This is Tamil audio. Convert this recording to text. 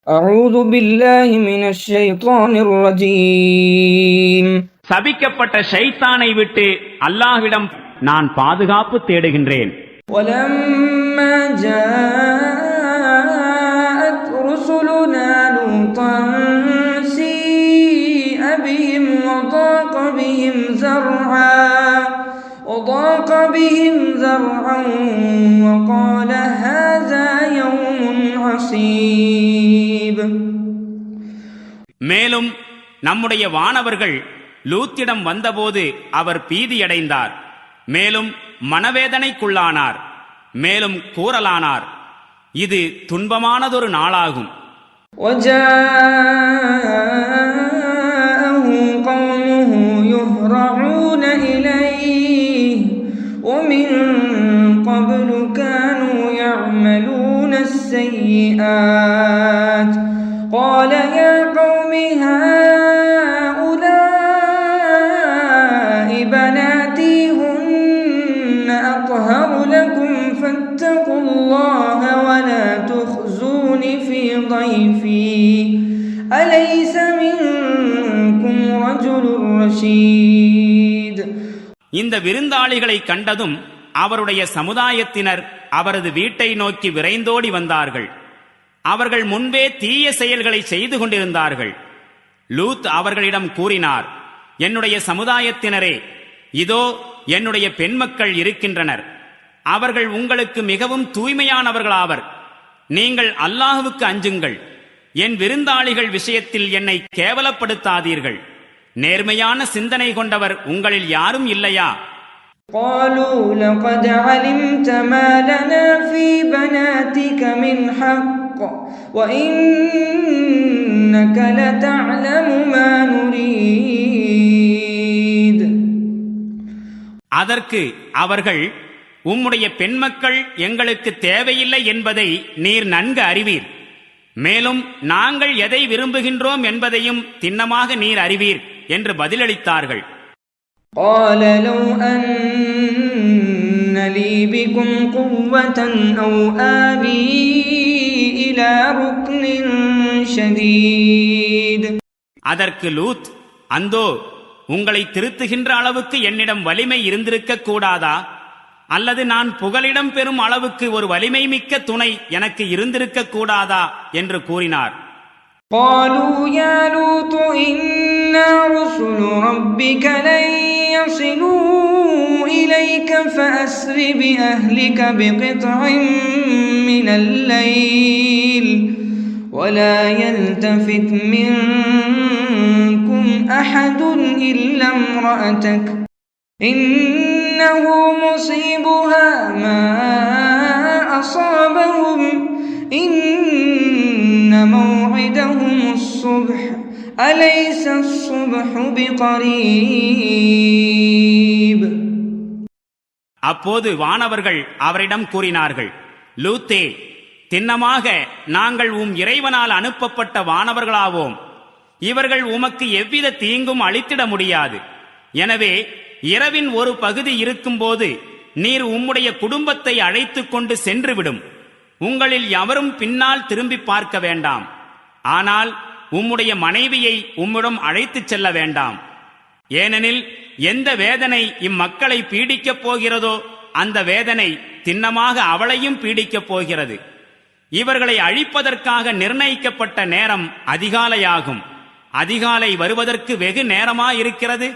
أعوذ بالله من الشيطان الرجيم. சபிக்கப்பட்ட ஷைத்தானை விட்டு அல்லாஹ்விடம் நான் பாதுகாப்பு தேடுகின்றேன். ولما جاءت رسلنا لوطا سيء بهم وضاق بهم ذرعا وقال هذا يوم عصيب. மேலும் நம்முடைய வானவர்கள் லூத்திடம் வந்தபோது அவர் பீதியடைந்தார், மேலும் மனவேதனைக்குள்ளானார், மேலும் கூறலானார், இது துன்பமானதொரு நாளாகும். وجاءه قومه يهرعون إليه ومن قبل كانوا يعملون السيئات قال يا قوم هؤلاء بناتي هن أطهر لكم فاتقوا الله ولا تخزون في ضيفي أليس منكم رجل رشيد. இந்த விருந்தாளிகளை கண்டதும் அவருடைய சமுதாயத்தினர் அவரது வீட்டை நோக்கி விரைந்தோடி வந்தார்கள். அவர்கள் முன்பே தீய செயல்களை செய்து கொண்டிருந்தார்கள். லூத் அவர்களிடம் கூறினார், என்னுடைய சமுதாயத்தினரே, இதோ என்னுடைய பெண்மக்கள் இருக்கின்றனர். அவர்கள் உங்களுக்கு மிகவும் தூய்மையானவர்களாவர். நீங்கள் அல்லாஹ்வுக்கு அஞ்சுங்கள். என் விருந்தாளிகள் விஷயத்தில் என்னை கேவலப்படுத்தாதீர்கள். நேர்மையான சிந்தனை கொண்டவர் உங்களில் யாரும் இல்லையா? قالوا لقد علمت ما لنا في بناتك من حق وإنك لتعلم ما نريد. அதற்கு அவர்கள், உம்முடைய பெண்மக்கள் எங்களுக்கு தேவையில்லை என்பதை நீர் நன்கு அறிவீர். மேலும் நாங்கள் எதை விரும்புகின்றோம் என்பதையும் திண்ணமாக நீர் அறிவீர் என்று பதிலளித்தார்கள். قال لو أن لي بكم قوة أو آوي إلى ركن شديد. அதற்கு லூத், அந்தோ உங்களை திருத்துகின்ற அளவுக்கு என்னிடம் வலிமை இருந்திருக்க கூடாதா? அல்லது நான் புகலிடம் பெறும் அளவுக்கு ஒரு வலிமை மிக்க துணை எனக்கு இருந்திருக்க கூடாதா என்று கூறினார். قالوا يا لوط إنا رسل ربك لن يصلوا إليك فأسر بأهلك بقطع من الليل ولا يلتفت منكم أحد إلا امرأتك إنه مصيبها ما أصابهم إن موعدهم الصبح أليس الصبح بقريب. அப்போது வானவர்கள் அவரிடம் கூறினார்கள், லூத்தே, திண்ணமாக நாங்கள் இறைவனால் அனுப்பப்பட்ட வானவர்களாவோம். இவர்கள் உமக்கு எவ்வித தீங்கும் அளித்திட முடியாது. எனவே இரவின் ஒரு பகுதி இருக்கும்போது நீர் உம்முடைய குடும்பத்தை அழைத்துக் கொண்டு சென்றுவிடும். உங்களில் எவரும் பின்னால் திரும்பி பார்க்க வேண்டாம். ஆனால் உம்முடைய மனைவியை உம்மிடம் அழைத்துச் செல்ல வேண்டாம். ஏனெனில் எந்த வேதனை இம்மக்களை பீடிக்கப் போகிறதோ அந்த வேதனை திண்ணமாக அவளையும் பீடிக்கப் போகிறது. இவர்களை அழிப்பதற்காக நிர்ணயிக்கப்பட்ட நேரம் அதிகாலையாகும். அதிகாலை வருவதற்கு வெகு நேரமாயிருக்கிறது.